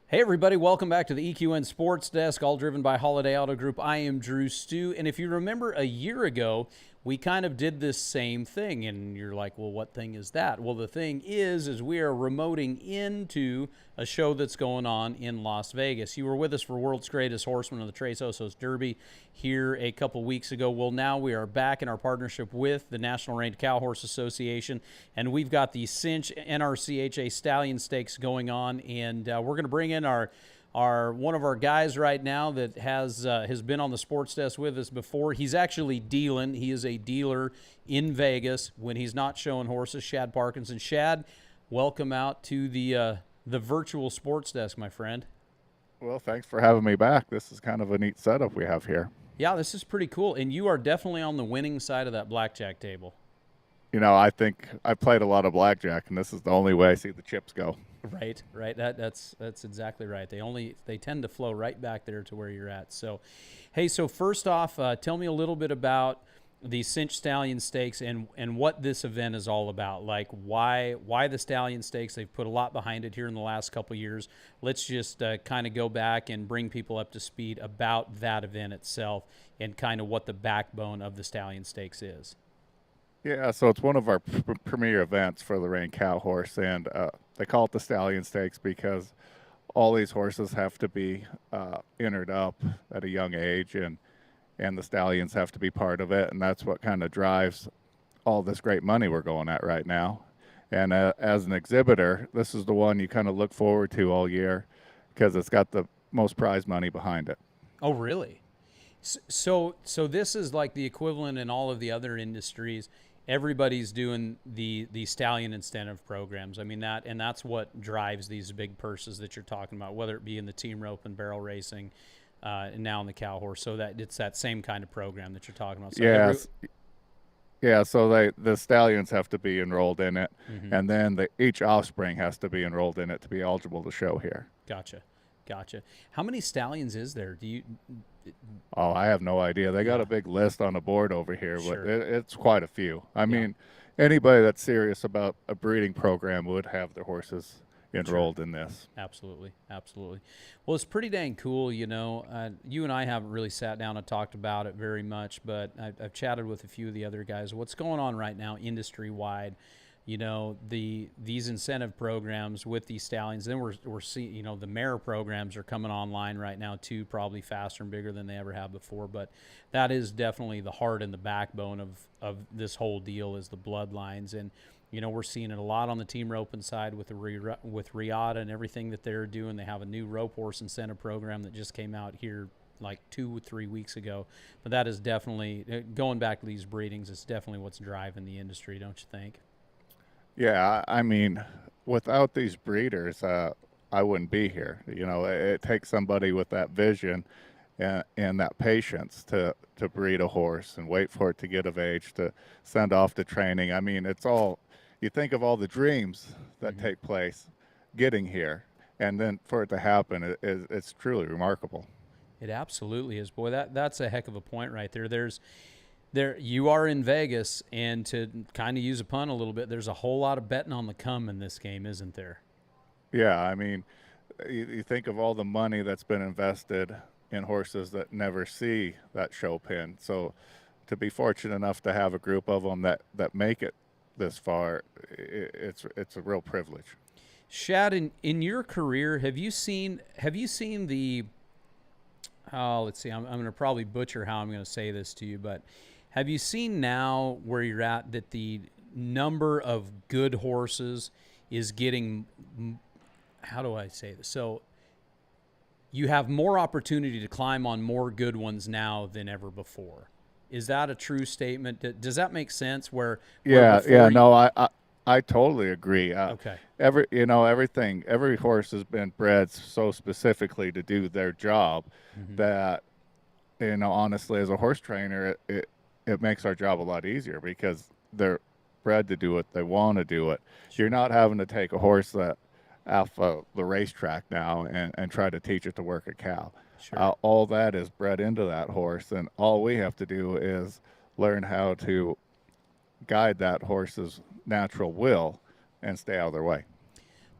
Hey everybody, welcome back to the EQN Sports Desk, all driven by Holiday Auto Group. I am Dru Stewart, and if you remember a year ago, we kind of did this same thing, and you're like, well, what thing is that? Well, the thing is we are remoting into a show that's going on in Las Vegas. You were with us for World's Greatest Horseman of the Tres Osos Derby here a couple weeks ago. Well, now we are back in our partnership with the National Reined Cow Horse Association, and we've got the Cinch NRCHA Stallion Stakes going on, and we're going to bring in our one of our guys right now that has been on the sports desk with us before. He's actually dealing. He is a dealer in Vegas when he's not showing horses. Shadd Parkinson. Shadd, welcome out to the virtual sports desk, my friend. Well, thanks for having me back. This is kind of a neat setup we have here. Yeah, this is pretty cool, and you are definitely on the winning side of that blackjack table. You know, I think I played a lot of blackjack, and this is the only way I see the chips go. Right. That's exactly right. They tend to flow right back there to where you're at. So, hey, so first off, tell me a little bit about the Cinch Stallion Stakes and what this event is all about. Like why the Stallion Stakes? They've put a lot behind it here in the last couple of years. Let's just kind of go back and bring people up to speed about that event itself and kind of what the backbone of the Stallion Stakes is. Yeah, so it's one of our premier events for the Reined Cow Horse, and they call it the Stallion Stakes because all these horses have to be entered up at a young age, and the stallions have to be part of it, and that's what kind of drives all this great money we're going at right now. And as an exhibitor, this is the one you kind of look forward to all year because it's got the most prize money behind it. Oh, really? So this is like the equivalent in all of the other industries. Everybody's doing the stallion incentive programs. I mean, that's what drives these big purses that you're talking about, whether it be in the team rope and barrel racing, and now in the cow horse. So that it's that same kind of program that you're talking about. So so the stallions have to be enrolled in it, and then each offspring has to be enrolled in it to be eligible to show here. Gotcha. How many stallions is there? Oh, I have no idea. They got a big list on the board over here, Sure. but it's quite a few. I mean, anybody that's serious about a breeding program would have their horses enrolled in this. Absolutely. Well, it's pretty dang cool, you know. You and I haven't really sat down and talked about it very much, but I've chatted with a few of the other guys. What's going on right now industry-wide? You know, these incentive programs with these stallions. Then we're seeing, you know, the mare programs are coming online right now too, probably faster and bigger than they ever have before. But that is definitely the heart and the backbone of this whole deal is the bloodlines. And you know, we're seeing it a lot on the team roping side with Riata and everything that they're doing. They have a new rope horse incentive program that just came out here like 2 or 3 weeks ago. But that is definitely going back to these breedings. It's definitely what's driving the industry, don't you think? Yeah, I mean, without these breeders, I wouldn't be here. You know, it takes somebody with that vision and that patience to breed a horse and wait for it to get of age, to send off to training. I mean, it's all, you think of all the dreams that take place getting here, and then for it to happen, it's truly remarkable. It absolutely is. Boy, that's a heck of a point right there. You are in Vegas, and to kind of use a pun a little bit, there's a whole lot of betting on the come in this game, isn't there? Yeah, I mean, you think of all the money that's been invested in horses that never see that show pin. So to be fortunate enough to have a group of them that make it this far, it's a real privilege. Shadd, in your career, have you seen the let's see, I'm going to probably butcher how I'm going to say this to you, but have you seen now where you're at that the number of good horses is getting, how do I say this? So you have more opportunity to climb on more good ones now than ever before. Is that a true statement? Does that make sense? I totally agree. Okay. Every horse has been bred so specifically to do their job that, you know, honestly, as a horse trainer, it makes our job a lot easier because they're bred to do it. They want to do it. You're not having to take a horse that off the racetrack now and try to teach it to work a cow. Sure. All that is bred into that horse, and all we have to do is learn how to guide that horse's natural will and stay out of their way.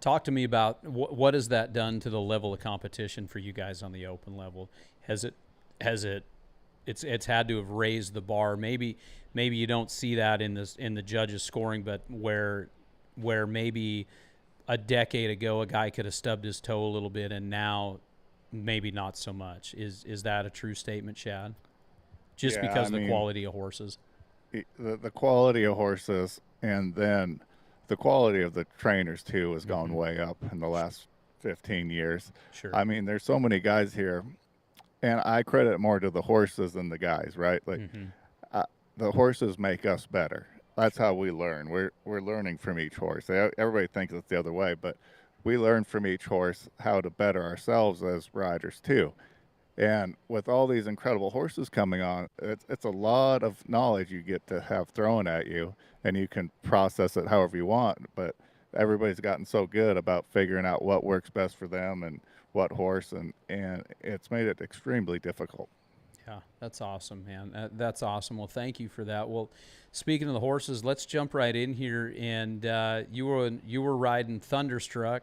Talk to me about what has that done to the level of competition for you guys on the open level? Has it's had to have raised the bar? Maybe you don't see that in the judges scoring, but where maybe a decade ago a guy could have stubbed his toe a little bit, and now maybe not so much. Is that a true statement, Shadd? Just Yeah, because I of the mean, quality of horses? the quality of horses, and then the quality of the trainers too has gone way up in the last 15 years. Sure. I mean, there's so many guys here, and I credit more to the horses than the guys, right? Like the horses make us better. That's how we learn. We're learning from each horse. Everybody thinks it's the other way, but we learn from each horse how to better ourselves as riders too. And with all these incredible horses coming on, it's a lot of knowledge you get to have thrown at you, and you can process it however you want. But everybody's gotten so good about figuring out what works best for them and what horse, and it's made it extremely difficult. Yeah, that's awesome, man. That's awesome. Well, thank you for that. Well, speaking of the horses, let's jump right in here. And you were riding Thunderstruck,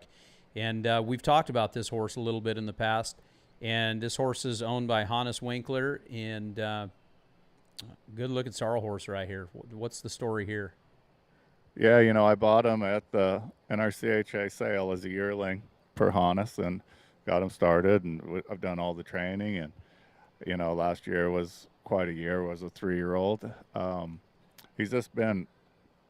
and we've talked about this horse a little bit in the past. And this horse is owned by Hannes Winkler, and good looking sorrel horse right here. What's the story here? Yeah, I bought him at the NRCHA sale as a yearling for Hannes and got him started, and I've done all the training. And last year was quite a year. Was a 3-year-old. He's just been.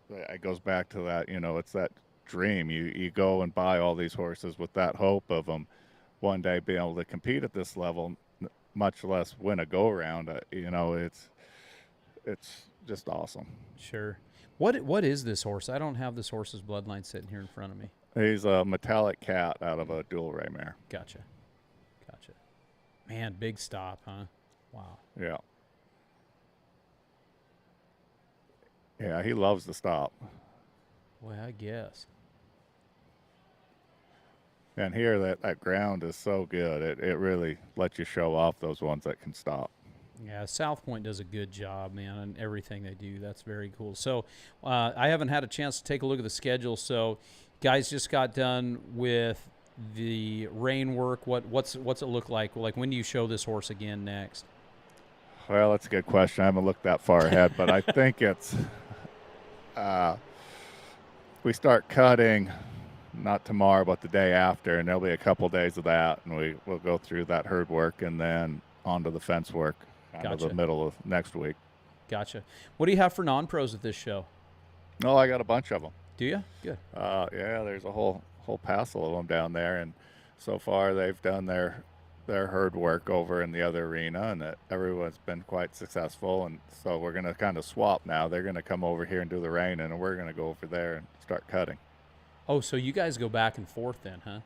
It goes back to that. It's that dream. You go and buy all these horses with that hope of them one day being able to compete at this level, much less win a go-around. It's just awesome. Sure. What is this horse? I don't have this horse's bloodline sitting here in front of me. He's a metallic cat out of a dual ray mare. Gotcha. Man, big stop, huh? Wow. Yeah. Yeah, he loves the stop. Well, I guess. And here, that ground is so good. It really lets you show off those ones that can stop. Yeah, South Point does a good job, man, on everything they do. That's very cool. So I haven't had a chance to take a look at the schedule. So guys just got done with the rein work. What's it look like? Like, when do you show this horse again next? Well, that's a good question. I haven't looked that far ahead, but I think it's we start cutting not tomorrow, but the day after, and there'll be a couple days of that, and we'll go through that herd work and then onto the fence work out of the middle of next week. Gotcha. What do you have for non-pros at this show? Oh, I got a bunch of them. Do you? Good. Yeah, there's a whole passel of them down there, and so far they've done their herd work over in the other arena, and everyone's been quite successful. And so we're going to kind of swap now. They're going to come over here and do the rein, and we're going to go over there and start cutting. Oh, so you guys go back and forth then, huh?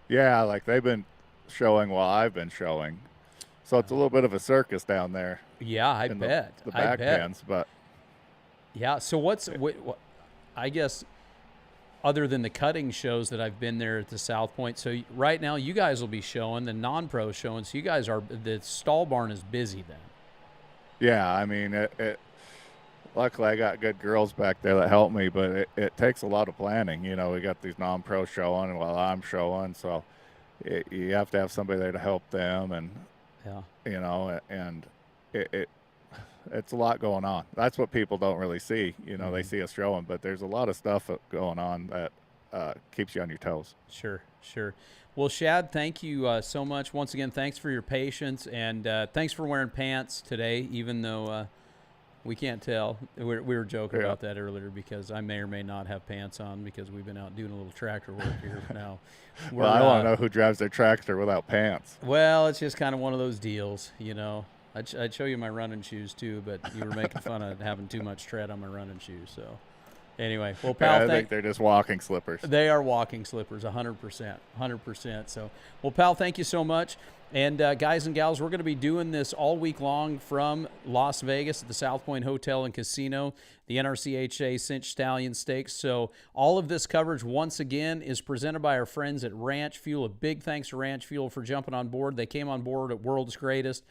Yeah, like they've been showing while I've been showing. So it's a little bit of a circus down there. Yeah, I bet. The back pens, but yeah. So what, I guess, other than the cutting shows that I've been there at the South Point, so right now you guys will be showing, the non-pro showing, so you guys the stall barn is busy then. Yeah, I mean, luckily I got good girls back there that help me, but it takes a lot of planning. We got these non-pro showing while I'm showing, so you have to have somebody there to help them, and and it's a lot going on. That's what people don't really see. They see us showing, but there's a lot of stuff going on that keeps you on your toes. Sure. Well, Shadd, thank you so much. Once again, thanks for your patience, and thanks for wearing pants today, even though we can't tell. We were joking about that earlier because I may or may not have pants on because we've been out doing a little tractor work here now. Well, I want to know who drives their tractor without pants. Well, it's just kind of one of those deals, I'd show you my running shoes too, but you were making fun of having too much tread on my running shoes. So anyway, well, pal, I think they're just walking slippers. They are walking slippers, 100%. So, well, pal, thank you so much. And guys and gals, we're going to be doing this all week long from Las Vegas at the South Point Hotel and Casino, the NRCHA Cinch Stallion Stakes. So all of this coverage, once again, is presented by our friends at Ranch Fuel. A big thanks to Ranch Fuel for jumping on board. They came on board at World's Greatest.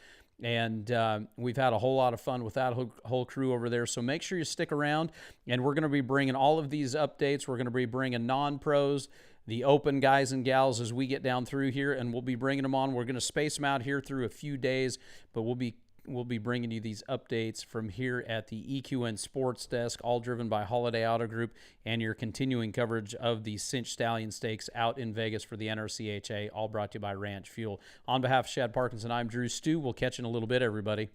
And we've had a whole lot of fun with that whole crew over there. So make sure you stick around. And we're going to be bringing all of these updates. We're going to be bringing non-pros, the open guys and gals as we get down through here. And we'll be bringing them on. We're going to space them out here through a few days. But we'll be bringing you these updates from here at the EQN Sports Desk, all driven by Holiday Auto Group, and your continuing coverage of the Cinch Stallion Stakes out in Vegas for the NRCHA, all brought to you by Ranch Fuel. On behalf of Shadd Parkinson, I'm Dru Stewart. We'll catch you in a little bit, everybody.